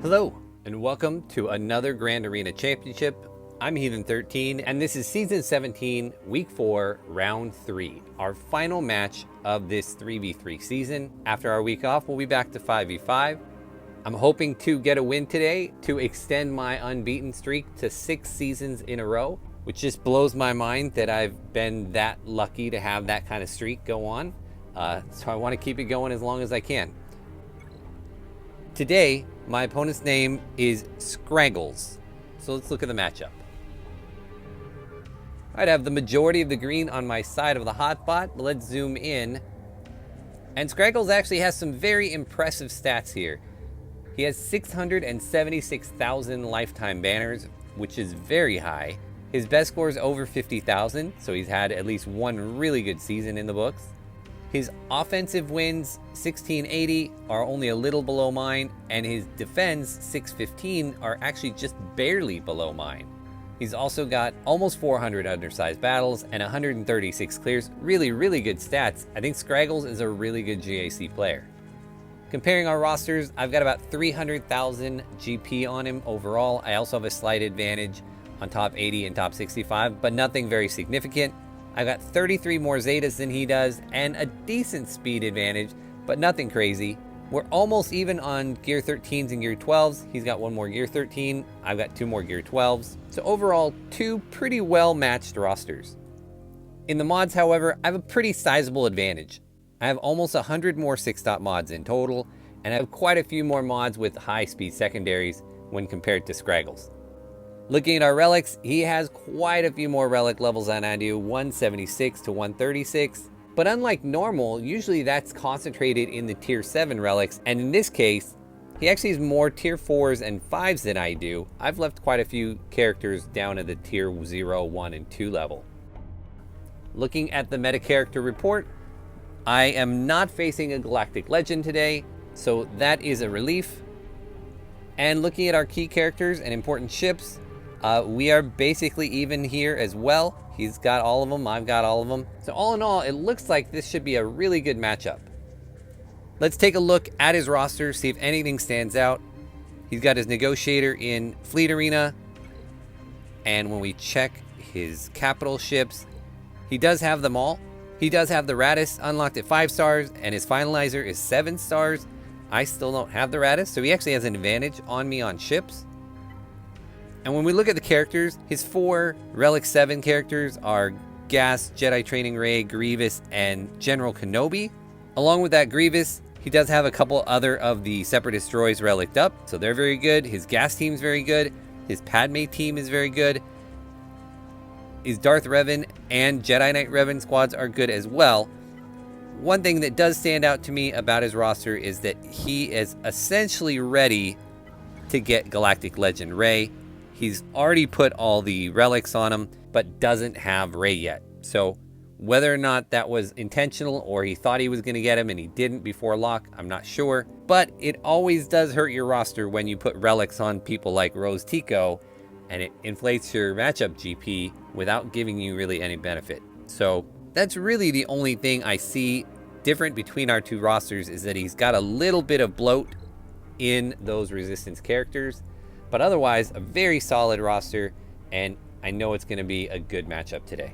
Hello, and welcome to another Grand Arena Championship. I'm Heathen13, and this is Season 17, Week 4, Round 3, our final match of this 3v3 season. After our week off, we'll be back to 5v5. I'm hoping to get a win today to extend my unbeaten streak to 6 seasons in a row, which just blows my mind that I've been that lucky to have that kind of streak go on. So I want to keep it going as long as I can. Today, my opponent's name is SWGOH. So let's look at the matchup. I'd have the majority of the green on my side of the hotspot, but let's zoom in. And SWGOH actually has some very impressive stats here. He has 676,000 lifetime banners, which is very high. His best score is over 50,000, so he's had at least one really good season in the books. His offensive wins, 1680, are only a little below mine, and his defense, 615, are actually just barely below mine. He's also got almost 400 undersized battles and 136 clears. Really, really good stats. I think SWGOH is a really good GAC player. Comparing our rosters, I've got about 300,000 GP on him overall. I also have a slight advantage on top 80 and top 65, but nothing very significant. I've got 33 more Zetas than he does and a decent speed advantage, but nothing crazy. We're almost even on Gear 13s and Gear 12s. He's got one more Gear 13. I've got 2 more Gear 12s. So overall, 2 pretty well matched rosters. In the mods, however, I have a pretty sizable advantage. I have almost 100 more 6-dot mods in total, and I have quite a few more mods with high speed secondaries when compared to SWGOH. Looking at our relics, he has quite a few more relic levels than I do, 176 to 136. But unlike normal, usually that's concentrated in the tier 7 relics, and in this case, he actually has more tier 4s and 5s than I do. I've left quite a few characters down at the tier 0, 1, and 2 level. Looking at the meta character report, I am not facing a Galactic Legend today, so that is a relief. And looking at our key characters and important ships, we are basically even here as well. He's got all of them, I've got all of them. So all in all, it looks like this should be a really good matchup. Let's take a look at his roster, see if anything stands out. He's got his negotiator in Fleet Arena. And when we check his capital ships, he does have them all. He does have the Radis unlocked at 5 stars, and his finalizer is 7 stars. I still don't have the Radis, so he actually has an advantage on me on ships. And when we look at the characters, his 4 Relic 7 characters are Gas, Jedi Training Ray, Grievous, and General Kenobi. Along with that Grievous, he does have a couple other of the Separatist droids reliced up, so they're very good. His Gas team is very good. His Padme team is very good. His Darth Revan and Jedi Knight Revan squads are good as well. One thing that does stand out to me about his roster is that he is essentially ready to get Galactic Legend Rey. He's already put all the relics on him, but doesn't have Rey yet. So whether or not that was intentional or he thought he was going to get him and he didn't before lock, I'm not sure. But it always does hurt your roster when you put relics on people like Rose Tico, and it inflates your matchup GP without giving you really any benefit. So that's really the only thing I see different between our 2 rosters, is that he's got a little bit of bloat in those resistance characters. But otherwise, a very solid roster, and I know it's going to be a good matchup today.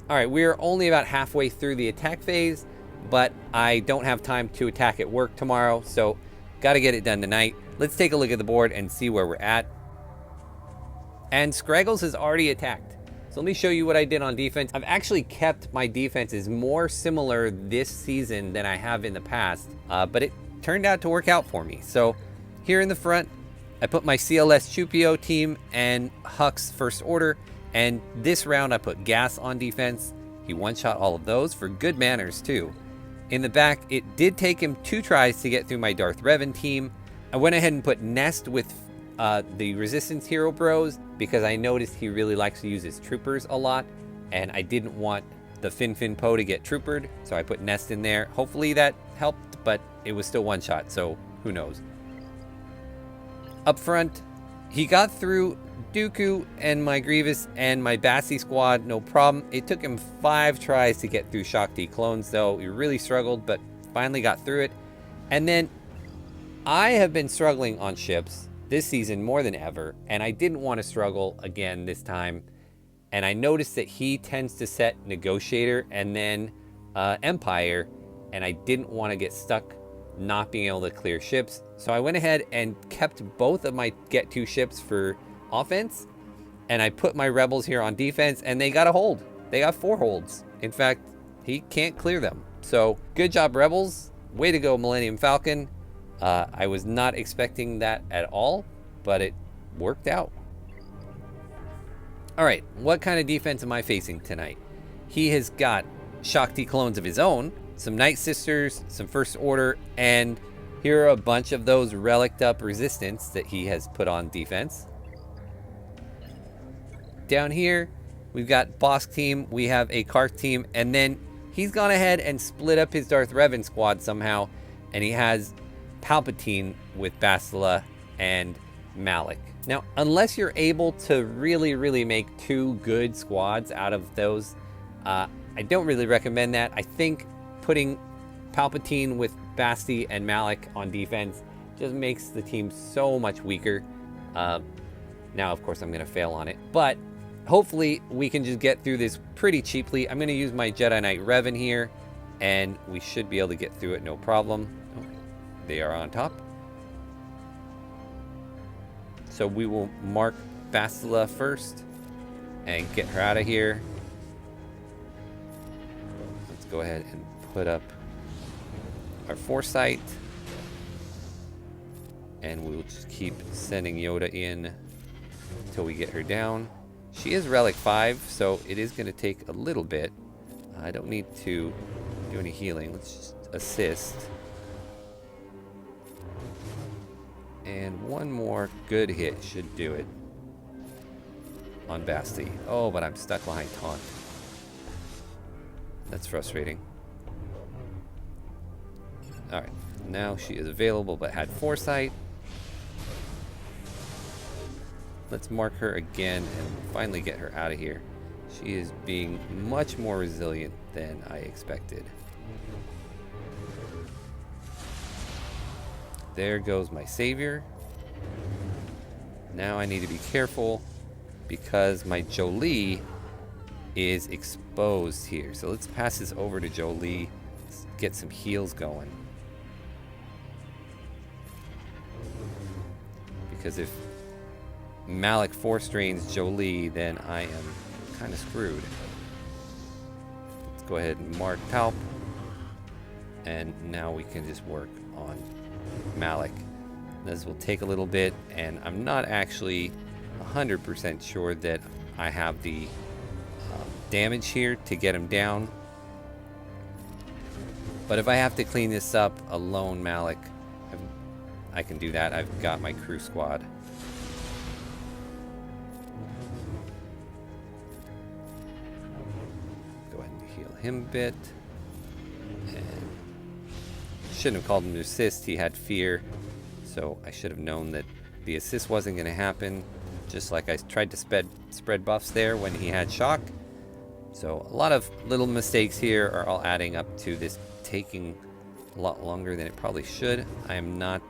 All right, we're only about halfway through the attack phase, but I don't have time to attack at work tomorrow, so got to get it done tonight. Let's take a look at the board and see where we're at. And SWGOH has already attacked. So let me show you what I did on defense. I've actually kept my defenses more similar this season than I have in the past, but it turned out to work out for me. So here in the front, I put my CLS Chupio team and Hux First Order, and this round I put Gas on defense. He one-shot all of those for good manners too. In the back, it did take him 2 tries to get through my Darth Revan team. I went ahead and put Nest with the Resistance Hero Bros because I noticed he really likes to use his troopers a lot, and I didn't want the Fin Poe to get troopered, so I put Nest in there. Hopefully that helped, but it was still one shot, so who knows. Up front, he got through Dooku and my Grievous and my Bassi squad, no problem. It took him 5 tries to get through Shakti clones, though. He really struggled, but finally got through it. And then I have been struggling on ships this season more than ever, and I didn't want to struggle again this time. And I noticed that he tends to set Negotiator and then Empire, and I didn't want to get stuck not being able to clear ships. So I went ahead and kept both of my Get 2 ships for offense, and I put my Rebels here on defense, and they got a hold. They got 4 holds. In fact, he can't clear them. So good job, Rebels. Way to go, Millennium Falcon. I was not expecting that at all, but it worked out. All right, what kind of defense am I facing tonight? He has got Shakti clones of his own, some Night Sisters, some First Order, and here are a bunch of those relicked up resistance that he has put on defense. Down here, we've got Bosk team, we have a Karth team, and then he's gone ahead and split up his Darth Revan squad somehow, and he has Palpatine with Bastila and Malik. Now, unless you're able to really make 2 good squads out of those, I don't really recommend that. I think putting Palpatine with Basti and Malik on defense just makes the team so much weaker. Now, of course, I'm going to fail on it, but hopefully we can just get through this pretty cheaply. I'm going to use my Jedi Knight Revan here, and we should be able to get through it no problem. Oh, they are on top. So we will mark Bastila first and get her out of here. Let's go ahead and put up our foresight. And we'll just keep sending Yoda in until we get her down. She is Relic 5, so it is going to take a little bit. I don't need to do any healing. Let's just assist. And one more good hit should do it on Basti. Oh, but I'm stuck behind Taunt. That's frustrating. Alright, now she is available but had foresight. Let's mark her again and finally get her out of here. She is being much more resilient than I expected. There goes my savior. Now I need to be careful because my Jolie is exposed here. So let's pass this over to Jolie. Let's get some heals going. Because if Malik 4-strains Jolie, then I am kind of screwed. Let's go ahead and mark Palp. And now we can just work on Malik. This will take a little bit, and I'm not actually 100% sure that I have the damage here to get him down. But if I have to clean this up alone, Malik, I can do that. I've got my crew squad. Go ahead and heal him a bit. And shouldn't have called him to assist. He had fear. So I should have known that the assist wasn't going to happen. Just like I tried to spread buffs there when he had shock. So a lot of little mistakes here are all adding up to this taking a lot longer than it probably should. I am not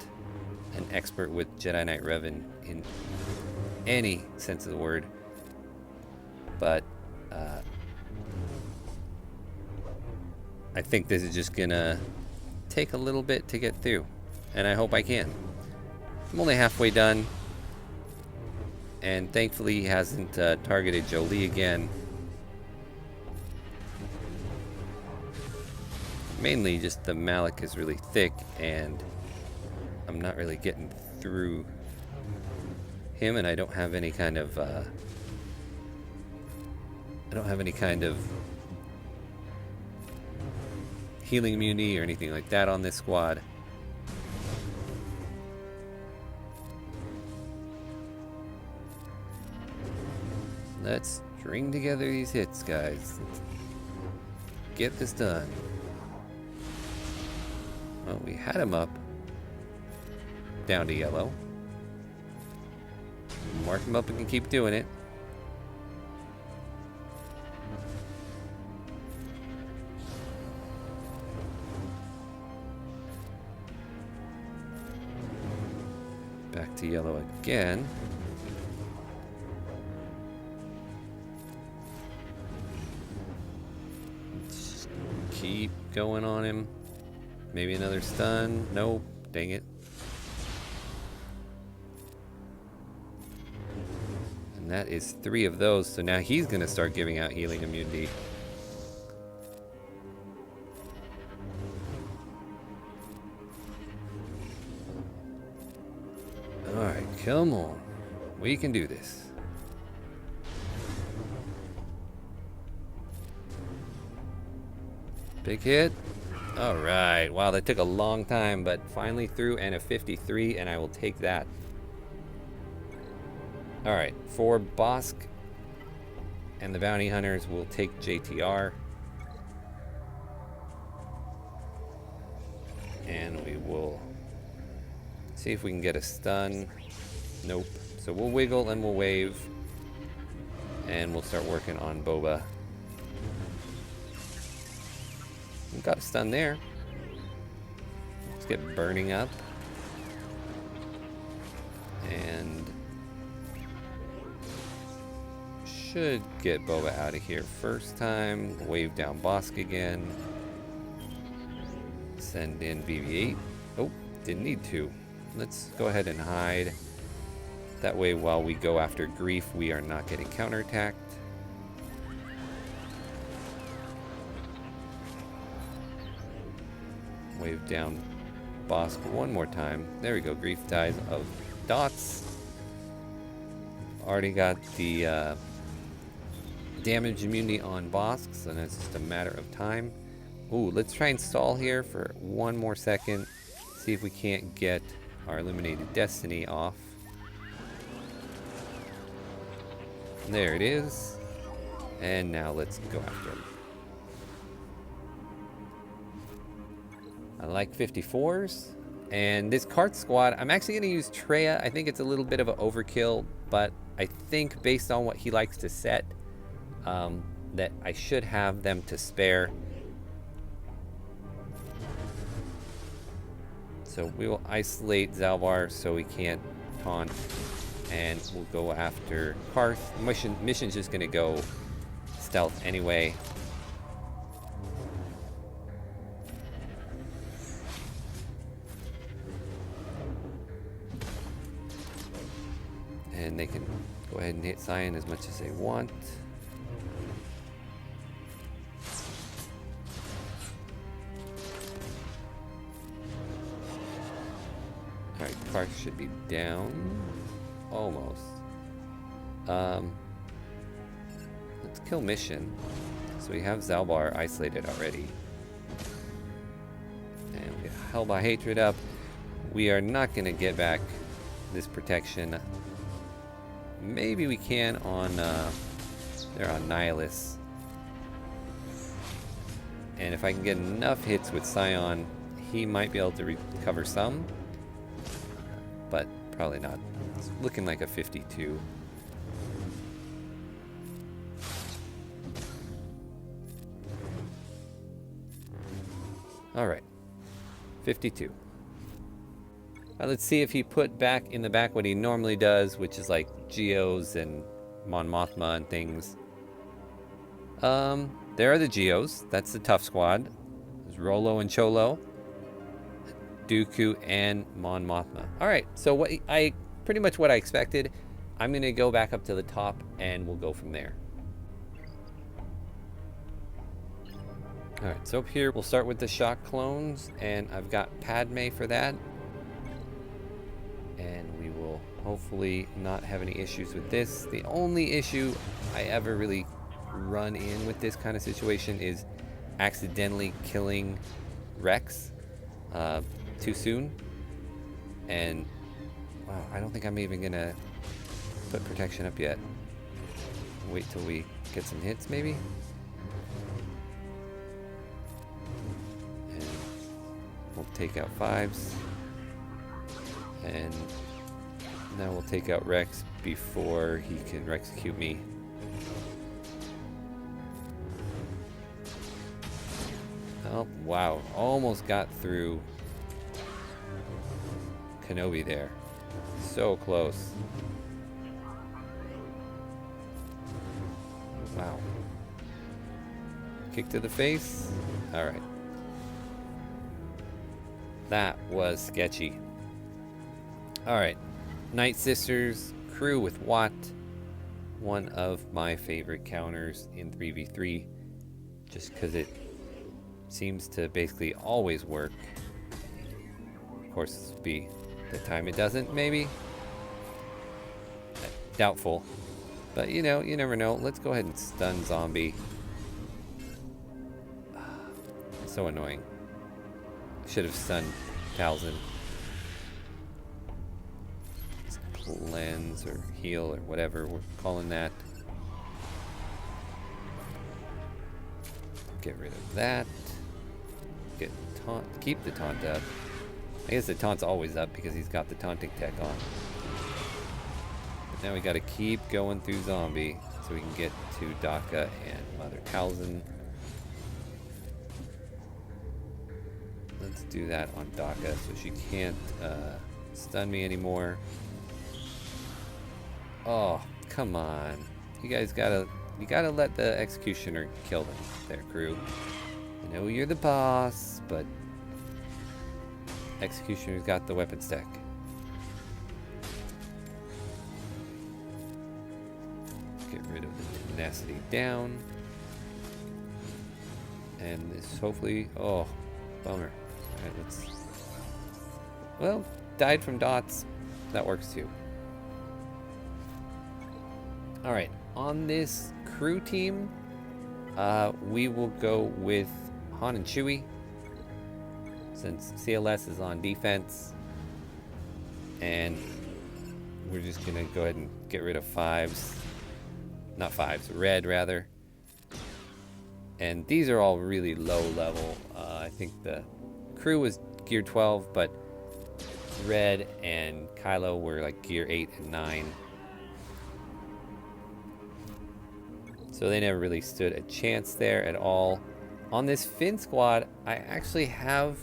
an expert with Jedi Knight Revan in any sense of the word. But I think this is just going to take a little bit to get through. And I hope I can. I'm only halfway done. And thankfully he hasn't targeted Jolie again. Mainly just the Malik is really thick and I'm not really getting through him, and I don't have any kind of healing immunity or anything like that on this squad. Let's string together these hits, guys. Let's get this done. Well, we had him up. Down to yellow. Mark him up and can keep doing it. to yellow again. Just keep going on him. Maybe another stun. Nope. Dang it. And that is 3 of those. So now he's going to start giving out healing immunity. Alright, come on. We can do this. Big hit. Alright. Wow, that took a long time, but finally through, and a 53, and I will take that. Alright, for Bosk and the Bounty Hunters, we'll take JTR. And we will see if we can get a stun. Nope. So we'll wiggle and we'll wave. And we'll start working on Boba. We've got a stun there. Let's get burning up. And should get Boba out of here first time. Wave down Bosk again. Send in BB-8. Oh, didn't need to. Let's go ahead and hide. That way, while we go after Grief, we are not getting counterattacked. Wave down Bosk one more time. There we go. Grief dies of dots. Already got the damage immunity on Bosk, so that's just a matter of time. Ooh, let's try and stall here for one more second. See if we can't get our Illuminated Destiny off. There it is. And now let's go after him. I like 54s. And this cart squad, I'm actually going to use Treya. I think it's a little bit of an overkill, but I think based on what he likes to set, that I should have them to spare. So we will isolate Zalbar so we can't taunt, and we'll go after Karth. Mission's just gonna go stealth anyway. And they can go ahead and hit Cyan as much as they want. Alright, Karth should be down. Almost. Let's kill Mission. So we have Zalbar isolated already. And we get Hell by Hatred up. We are not going to get back this protection. Maybe we can on they're on Nihilus. And if I can get enough hits with Scion, he might be able to recover some. But probably not. It's looking like a 52. Alright. 52. Let's see if he put back in the back what he normally does, which is like Geos and Mon Mothma and things. There are the Geos. That's the tough squad. There's Rolo and Cholo, Dooku, and Mon Mothma. Alright, so pretty much what I expected. I'm going to go back up to the top and we'll go from there. Alright, so up here we'll start with the shock clones, and I've got Padme for that. And we will hopefully not have any issues with this. The only issue I ever really run in with this kind of situation is accidentally killing Rex too soon. And wow, I don't think I'm even gonna put protection up yet. Wait till we get some hits maybe. And we'll take out 5s. And now we'll take out Rex before he can execute me. Oh, wow. Almost got through Kenobi there. So close. Wow. Kick to the face. All right. That was sketchy. All right. Night Sisters, crew with Watt. One of my favorite counters in 3v3. Just because it seems to basically always work. Of course, this would be the time it doesn't, maybe. Doubtful. But you know, you never know. Let's go ahead and stun zombie. So annoying. Should have stunned Talzin. Cleanse or heal or whatever we're calling that. Get rid of that. Get taunt. Keep the taunt up. I guess the taunt's always up because he's got the taunting tech on. But now we got to keep going through zombie so we can get to Daka and Mother Talzin. Let's do that on Daka so she can't stun me anymore. Oh, come on. You guys gotta let the executioner kill them there, crew. I know you're the boss, but executioner's got the weapon stack. Get rid of the tenacity down. And this hopefully, oh, bummer. Alright, let's, well, died from dots. That works too. Alright, on this crew team, we will go with Han and Chewie, since CLS is on defense. And we're just gonna go ahead and get rid of red rather. And these are all really low level. I think the crew was gear 12, but Red and Kylo were like gear 8 and 9. So they never really stood a chance there at all. On this Finn squad, I actually have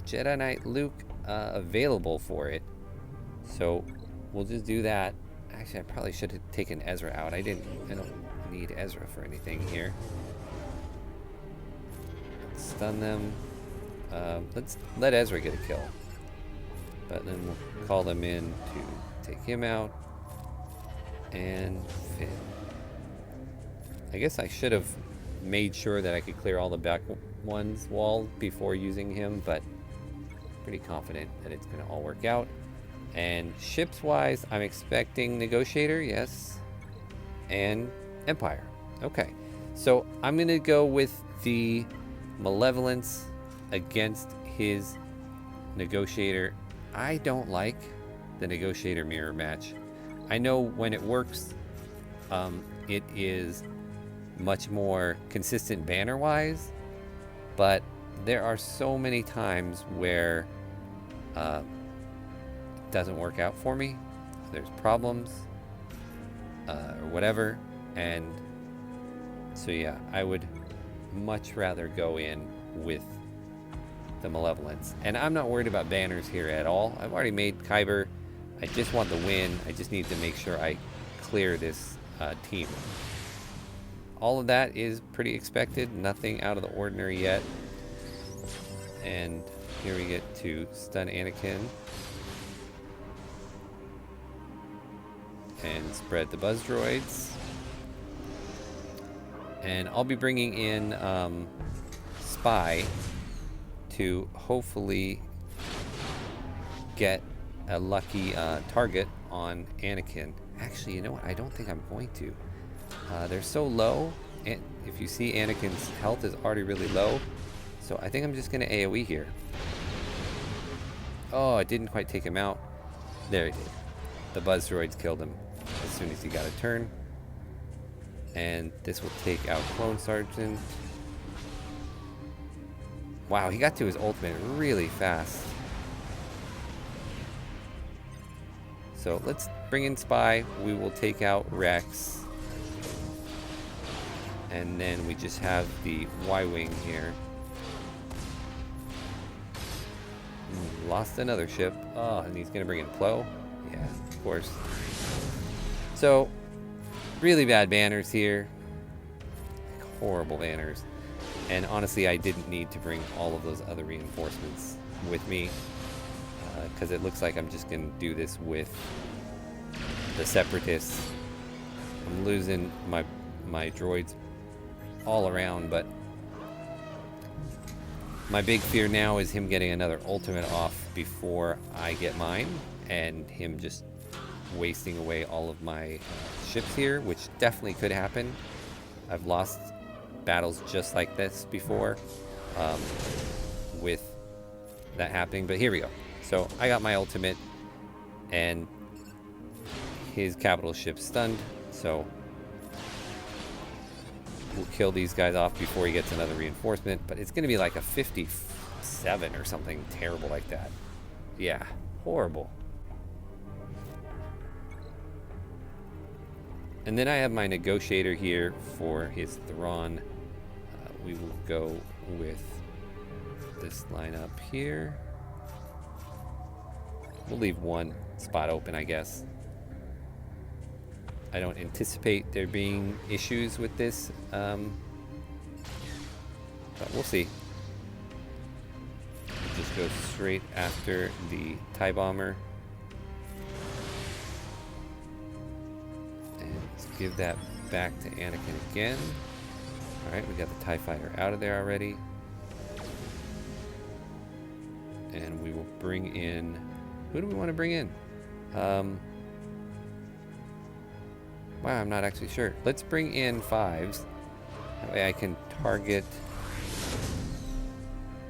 Jedi Knight Luke available for it. So we'll just do that. Actually, I probably should have taken Ezra out. I don't need Ezra for anything here. Let's stun them. Let's let Ezra get a kill. But then we'll call them in to take him out. And Finn. I guess I should have made sure that I could clear all the back wall before using him, but pretty confident that it's going to all work out. And ships-wise, I'm expecting Negotiator, yes, and Empire. Okay, so I'm going to go with the Malevolence against his Negotiator. I don't like the Negotiator mirror match. I know when it works, it is much more consistent banner-wise, but there are so many times where it doesn't work out for me. There's problems or whatever, and so yeah, I would much rather go in with the Malevolence. And I'm not worried about banners here at all. I've already made Kyber. I just want the win. I just need to make sure I clear this team. All of that is pretty expected. Nothing out of the ordinary yet. And here we get to stun Anakin. And spread the buzz droids. And I'll be bringing in Spy to hopefully get a lucky target on Anakin. Actually, you know what? I don't think I'm going to. They're so low, and if you see, Anakin's health is already really low, so I think I'm just going to AoE here. Oh, it didn't quite take him out. There it did. The buzz droids killed him as soon as he got a turn. And this will take out Clone Sergeant. Wow, he got to his ultimate really fast. So let's bring in Spy. We will take out Rex. And then we just have the Y-Wing here. Lost another ship. Oh, and he's going to bring in Plo. Yeah, of course. So, really bad banners here. Horrible banners. And honestly, I didn't need to bring all of those other reinforcements with me. Because it looks like I'm just going to do this with the Separatists. I'm losing my droids all around, but my big fear now is him getting another ultimate off before I get mine, and him just wasting away all of my ships here, which definitely could happen. I've lost battles just like this before with that happening, but here we go. So I got my ultimate, and his capital ship's stunned, so we'll kill these guys off before he gets another reinforcement, but it's going to be like a 57 or something terrible like that. Yeah, horrible. And then I have my negotiator here for his Thrawn. We will go with this lineup here. We'll leave one spot open, I guess. I don't anticipate there being issues with this, but we'll see. Just go straight after the TIE Bomber. And let's give that back to Anakin again. Alright, we got the TIE Fighter out of there already. And we will bring in... Who do we want to bring in? Wow, I'm not actually sure. Let's bring in 5s. That way I can target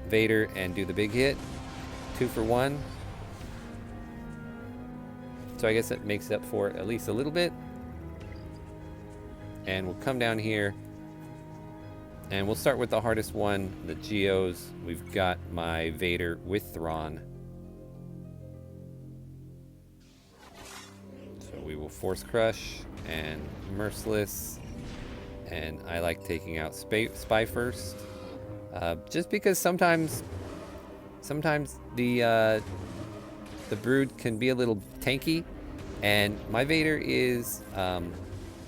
Vader and do the big hit. 2 for 1. So I guess that makes up for at least a little bit. And we'll come down here. And we'll start with the hardest one, the GOs. We've got my Vader with Thrawn. So we will Force Crush and Merciless. And I like taking out Spy first. Just because sometimes the Brood can be a little tanky. And my Vader is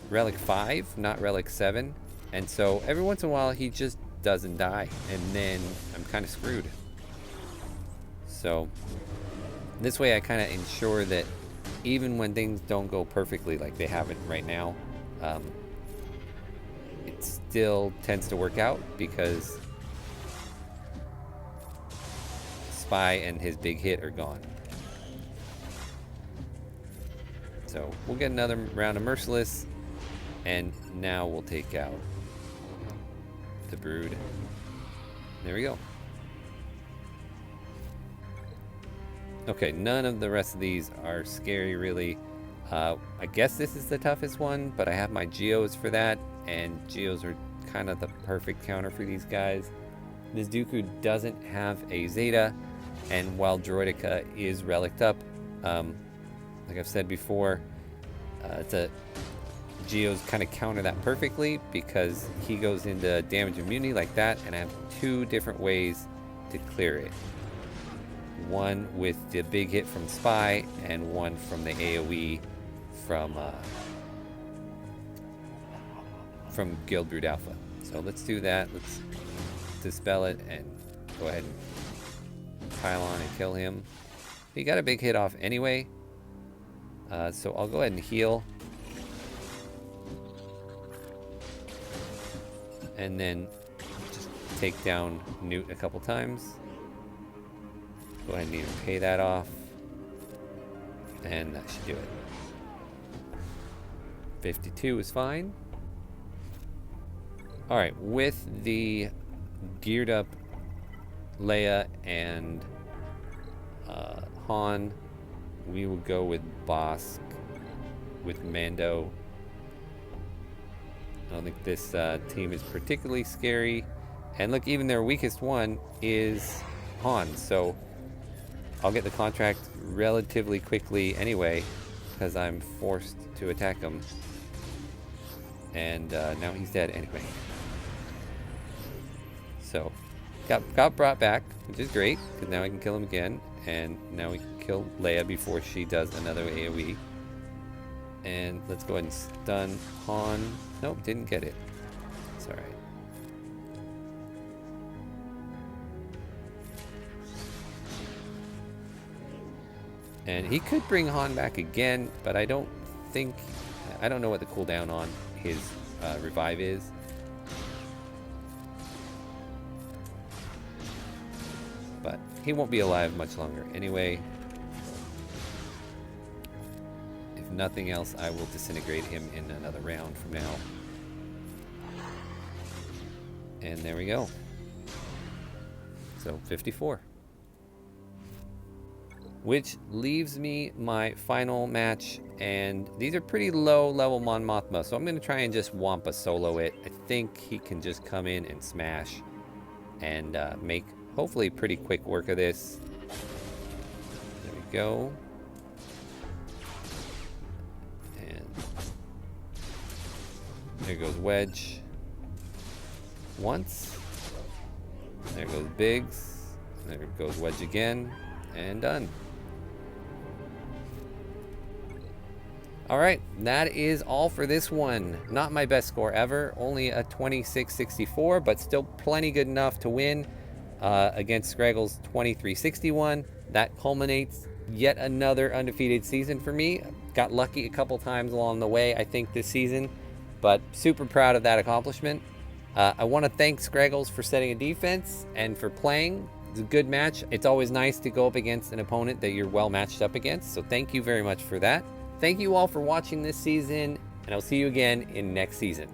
Relic 5, not Relic 7. And so every once in a while he just doesn't die, and then I'm kind of screwed. So this way I kind of ensure that even when things don't go perfectly like they haven't right now, it still tends to work out because Spy and his big hit are gone. So we'll get another round of Merciless, and now we'll take out the Brood. There we go. Okay, none of the rest of these are scary really. I guess this is the toughest one, but I have my Geos for that, and Geos are kind of the perfect counter for these guys. This Dooku doesn't have a Zeta, and while Droideka is relicked up, like I've said before, Geos kind of counter that perfectly because he goes into damage immunity like that, and I have 2 different ways to clear it. One with the big hit from Spy, and one from the AoE from Guild Brood Alpha. So let's do that. Let's dispel it and go ahead and pile on and kill him. He got a big hit off anyway, so I'll go ahead and heal. And then just take down Newt a couple times. Go ahead and even pay that off. And that should do it. 52 is fine. Alright, with the geared up Leia and Han, we will go with Bosk with Mando. I don't think this team is particularly scary. And look, even their weakest one is Han. So I'll get the contract relatively quickly anyway, because I'm forced to attack him. And now he's dead anyway. So got brought back, which is great, because now I can kill him again. And now we can kill Leia before she does another AoE. And let's go ahead and stun Han. Nope, didn't get it. It's alright. And he could bring Han back again, but I don't know what the cooldown on his revive is. But he won't be alive much longer anyway. If nothing else, I will disintegrate him in another round from now. And there we go. So 54. Which leaves me my final match, and these are pretty low level Mon Mothma, so I'm going to try and just Wampa solo it. I think he can just come in and smash and make hopefully pretty quick work of this. There we go. And there goes Wedge. Once. There goes Biggs. There goes Wedge again. And done. Alright, that is all for this one. Not my best score ever. Only a 26-64, but still plenty good enough to win against Scraggle's 23-61. That culminates yet another undefeated season for me. Got lucky a couple times along the way, I think, this season. But super proud of that accomplishment. I want to thank Scraggles for setting a defense and for playing. It's a good match. It's always nice to go up against an opponent that you're well matched up against. So thank you very much for that. Thank you all for watching this season, and I'll see you again in next season.